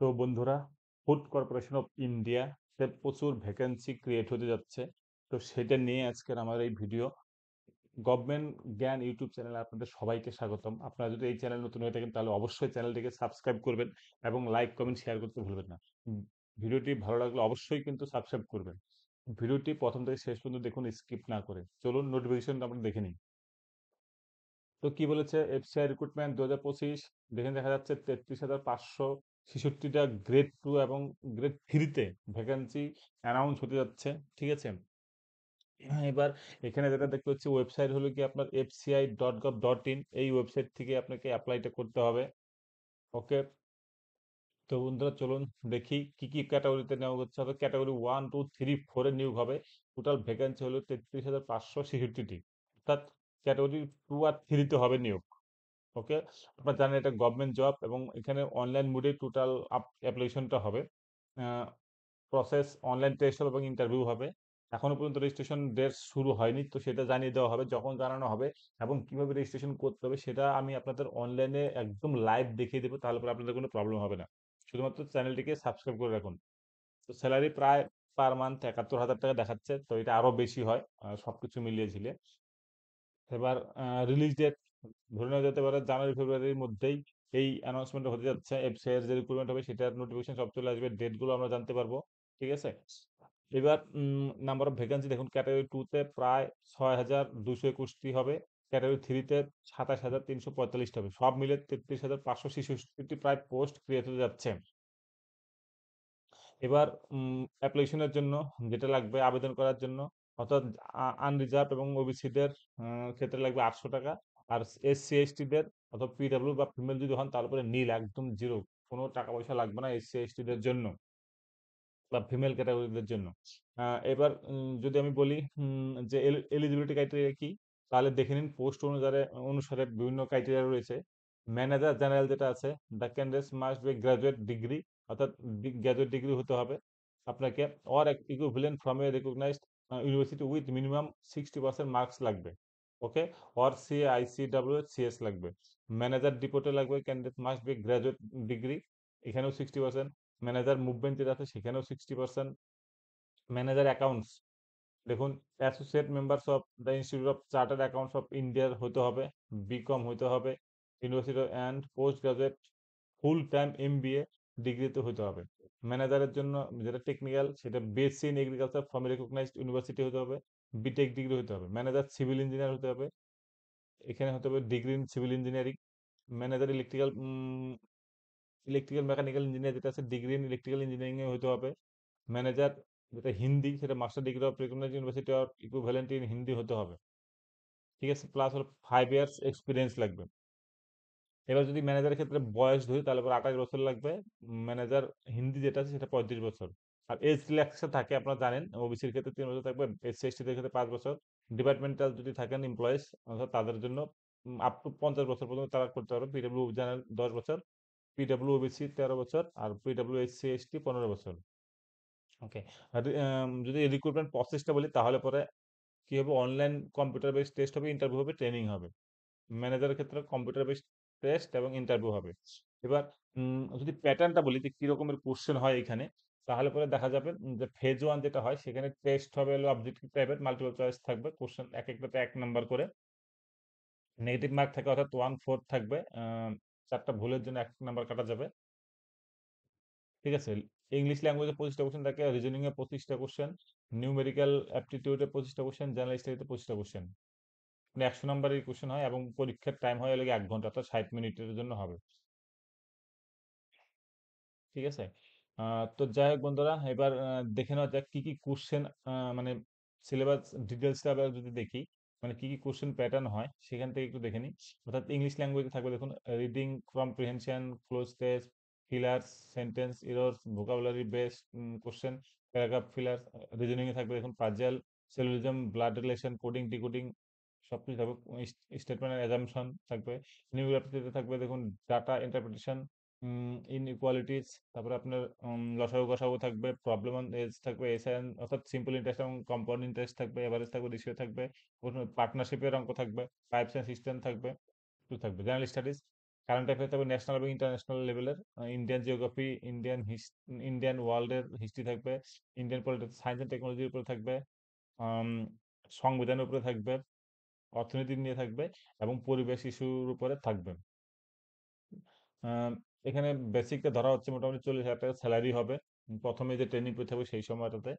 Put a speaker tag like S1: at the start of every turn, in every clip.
S1: তো বন্ধুরা, food corporation of India তে প্রচুর ভ্যাকেন্সি ক্রিয়েট হতে যাচ্ছে। তো সেটা নিয়ে আজকের আমার এই ভিডিও। গভর্নমেন্ট জ্ঞান ইউটিউব চ্যানেলে আপনাদের সবাইকে স্বাগতম। আপনারা যদি এই চ্যানেল নতুন হয়ে থাকেন তাহলে অবশ্যই চ্যানেলটিকে সাবস্ক্রাইব করবেন এবং লাইক কমেন্ট শেয়ার করতে ভুলবেন না। ভিডিওটি ভালো লাগলে অবশ্যই কিন্তু সাবস্ক্রাইব করবেন। ভিডিওটি প্রথম থেকে শেষ পর্যন্ত দেখুন, স্কিপ না করে। চলুন নোটিফিকেশনটা আমরা দেখে নিই। তো কি বলেছে, এফসিআই রিক্রুটমেন্ট 2025, দেখেন দেখা যাচ্ছে 33,566টা গ্রেড 2 এবং গ্রেড 3-তে ভ্যাকেন্সি অ্যানাউন্স হতে যাচ্ছে। ঠিক আছে। এবার এখানে যেটা দেখতে হচ্ছে, ওয়েবসাইট হলো কি আপনার fci.gov.in, এই ওয়েবসাইট থেকে আপনাকে অ্যাপ্লাইটা করতে হবে। ওকে। তো বন্ধুরা চলুন দেখি কি কি ক্যাটাগরিতে নেওয়া হচ্ছে। হবে ক্যাটাগরি 1, 2, 3, 4 এর নিয়োগ হবে। টোটাল ভ্যাকেন্সি হলো 33,566টি, অর্থাৎ ক্যাটাগরি 2 আর 3-তে হবে নিয়োগ। ওকে। আপনারা জানেন এটা গভর্নমেন্ট জব এবং এখানে অনলাইন মোডে টোটাল অ্যাপ্লিকেশনটা হবে। প্রসেস অনলাইন টেস্ট হবে এবং ইন্টারভিউ হবে। এখনো পর্যন্ত রেজিস্ট্রেশন ডেট শুরু হয়নি, তো সেটা জানিয়ে দেওয়া হবে যখন জানানো হবে। এবং কিভাবে রেজিস্ট্রেশন করতে হবে সেটা আমি আপনাদের অনলাইনে একদম লাইভ দেখিয়ে দেবো, তাহলে পরে আপনাদের কোনো প্রবলেম হবে না। শুধুমাত্র চ্যানেলটিকে সাবস্ক্রাইব করে রাখুন। তো স্যালারি প্রায় পার মান্থ 71,000 টাকা দেখাচ্ছে, তো এটা আরো বেশি হয় সবকিছু মিলিয়ে ঝিলে। এবার রিলিজ ডেট ধরে নেওয়া যেতে পারে জানুয়ারি ফেব্রুয়ারির মধ্যেই এই অ্যানাউন্সমেন্ট হতে যাচ্ছে। এফসিআই এর যে রিক্রুটমেন্ট হবে সেটার নোটিফিকেশন সব চলে আসবে, ডেটগুলো আমরা জানতে পারবো। ঠিক আছে। এবার নাম্বার অফ ভ্যাকেন্সি দেখুন, ক্যাটাগরি 2-তে প্রায় 6,221টি হবে, ক্যাটাগরি 3-তে 27,345টি হবে, সব মিলে 33,566টি প্রায় পোস্ট ক্রিয়েট হতে যাচ্ছে। এবার অ্যাপ্লিকেশনের জন্য যেটা লাগবে আবেদন করার জন্য, অর্থাৎ আনরিজার্ভ এবং ওবিসিদের ক্ষেত্রে লাগবে 800 টাকা। আর এসসি এসটিদের অথবা পিডাব্লিউ বা ফিমেল যদি হন তারপরে নীল, একদম জিরো, কোনো টাকা পয়সা লাগবে না এসসি এসটিদের জন্য বা ফিমেল ক্যাটাগরিদের জন্য। এবার যদি আমি বলি যে এলিজিবিলিটি ক্রাইটেরিয়া কি, তাহলে দেখে নিন। পোস্ট অনুসারে অনুসারে বিভিন্ন ক্রাইটেরিয়া রয়েছে। ম্যানেজার জেনারেল যেটা আছে, the candidate must be graduate degree, অর্থাৎ গ্রাজুয়েট ডিগ্রি হতে হবে আপনাকে, or equivalent from a recognised university with minimum 60% marks লাগবে। ওকে। অর সিআইসিডব্লিউ সিএস লাগবে। ম্যানেজার ডিপোর্টে লাগবে, candidate must be graduate degree, এখানেও 60%। ম্যানেজার মুভমেন্ট যেটা আছে সেখানেও 60%। ম্যানেজার অ্যাকাউন্টস দেখুন, associate members of the institute of chartered accounts of ইন্ডিয়ার হতে হবে, বিকম হতে হবে, university and post graduate full time MBA ডিগ্রিতে হতে হবে। ম্যানেজারের জন্য যেটা টেকনিক্যাল, সেটা BSc in agriculture from recognized university হতে হবে, বিটেক ডিগ্রি হতে হবে। ম্যানেজার সিভিল ইঞ্জিনিয়ার হতে হবে, এখানে হতে হবে degree in civil engineering. Manager electrical mechanical engineer যেটা আছে, ডিগ্রি ইন ইলেকট্রিক্যাল ইঞ্জিনিয়ারিং এ হতে হবে। ম্যানেজার যেটা হিন্দি, সেটা master degree of recognised university or equivalent in Hindi হতে হবে। ঠিক আছে। প্লাস হলো 5 ইয়ার্স এক্সপিরিয়েন্স লাগবে। এবার যদি ম্যানেজারের ক্ষেত্রে বয়স ধরি তাহলে পরে 28 বছর লাগবে। ম্যানেজার হিন্দি যেটা আছে সেটা 35 বছর। আর এজ রিল্যাক্সেশন থাকে, আপনারা জানেন, ওবিসির ক্ষেত্রে 3 বছর থাকবে, এসসি এসটিদের ক্ষেত্রে 5 বছর। ডিপার্টমেন্টাল যদি থাকেন এমপ্লয়িজ, অর্থাৎ তাদের জন্য আপ টু 50 বছর পর্যন্ত তারা করতে পারবে। পিডব্লিউ জেনারেল 10 বছর, পিডব্লিউ ওবিসি 13 বছর, আর পিডব্লিউ এসসি এসটি 15 বছর। ওকে। আর যদি রিক্রুটমেন্ট প্রসেসটা বলি তাহলে পরে কি হবে, অনলাইন কম্পিউটার বেসড টেস্ট হবে, ইন্টারভিউ হবে, ট্রেনিং হবে। ম্যানেজারের ক্ষেত্রে কম্পিউটার বেসড টেস্ট এবং ইন্টারভিউ হবে। এবার যদি প্যাটার্নটা বলি যে কি রকমের কোশ্চেন হয় এখানে, তাহলে পরে দেখা যাবে যে ফেজ 1 যেটা হয় সেখানে টেস্ট হবে হলো অবজেক্টিভ টাইপের, মাল্টিপল চয়েস থাকবে, কোশ্চেন এক একটাতে 1 নাম্বার করে। নেগেটিভ মার্ক থাকে, অর্থাৎ 1/4 থাকবে। 4টা ভুলের জন্য 1 নাম্বার কাটা যাবে। ঠিক আছে। ইংলিশ ল্যাঙ্গুয়েজে 25টা কোশ্চেন থাকে, রিজনিং এ 25টা কোশ্চেন, নিউমেরিক্যাল অ্যাপটিটিউডে 25টা কোশ্চেন, জেনারেল স্টাডিতে 25টা কোশ্চেন। মানে 100 নাম্বারের কোশ্চেন হয় এবং পরীক্ষার টাইম হয় লাগে 1 ঘন্টা, অর্থাৎ 60 মিনিটের জন্য হবে। ঠিক আছে। তো যাই হোক বন্ধুরা, এবার দেখে নেওয়া যাক কি কি কোশ্চেন, মানে সিলেবাস ডিটেলসটা আবার যদি দেখি, মানে কি কি কোশ্চেন প্যাটার্ন হয় সেখান থেকে একটু দেখে নিই। অর্থাৎ ইংলিশ ল্যাঙ্গুয়েজে থাকবে দেখুন, reading comprehension, cloze test, fillers, sentence errors, vocabulary based question, paragraph fillers. Reasoning এ থাকবে দেখুন puzzle, syllogism, blood relation, coding decoding, সবকিছু থাকবে। স্টেটমেন্ট এন্ড অ্যাজাম্পশন থাকবে। নিউগ্রাফিতে থাকবে দেখুন ডাটা ইন্টারপ্রিটেশন, ইনইকুয়ালিটিস, তারপরে আপনার লসাগু গসাগু থাকবে, প্রবলেম অন এজ থাকবে, এসআইএন অর্থাৎ সিম্পল ইন্টারেস্ট এবং কম্পাউন্ড ইন্টারেস্ট থাকবে, এভারেজ থাকবে, রেশিও থাকবে, পার্টনারশিপের অঙ্ক থাকবে, পাইপস এন্ড সিস্টেম থাকবে, একটু থাকবে জেনারেল স্টাডিজ, কারেন্ট অ্যাফেয়ার্স থাকবে ন্যাশনাল এবং ইন্টারন্যাশনাল লেভেলের, ইন্ডিয়ান জিওগ্রাফি, ইন্ডিয়ান ওয়ার্ল্ডের হিস্ট্রি থাকবে, ইন্ডিয়ান পলিটিক্স, সায়েন্স অ্যান্ড টেকনোলজির উপরে থাকবে, আম, সংবিধানের উপরে থাকবে, অর্থনীতি নিয়ে থাকবে এবং পরিবেশ ইস্যুর উপরে থাকবে। আম, এখানে বেসিকটা ধরা হচ্ছে মোটামুটি 40,000 টাকা স্যালারি হবে প্রথমে যে ট্রেনিং করতে হবে সেই সময়টাতে।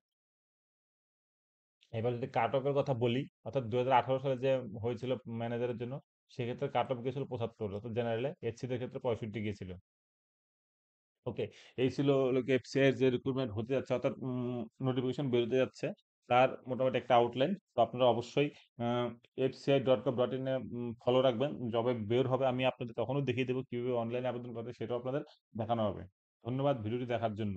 S1: এবার যদি কাট অফের কথা বলি, অর্থাৎ 2018 সালে যে হয়েছিল ম্যানেজারের জন্য, সেক্ষেত্রে কাট অফ গিয়েছিল 75, অর্থাৎ জেনারেলে এসসিদের ক্ষেত্রে 65 গিয়েছিল। ওকে, এই ছিল লোকে এফসিআই এর যে রিক্রুটমেন্ট হতে যাচ্ছে, অর্থাৎ নোটিফিকেশন বেরোতে যাচ্ছে, তার মোটামুটি একটা আউটলাইন। তো আপনারা অবশ্যই fci.gov.in এ ফলো রাখবেন, জবে বের হবে আমি আপনাদের তখনও দেখিয়ে দেবো কিভাবে অনলাইনে আবেদন করতে, সেটাও আপনাদের দেখানো হবে। ধন্যবাদ ভিডিওটি দেখার জন্য।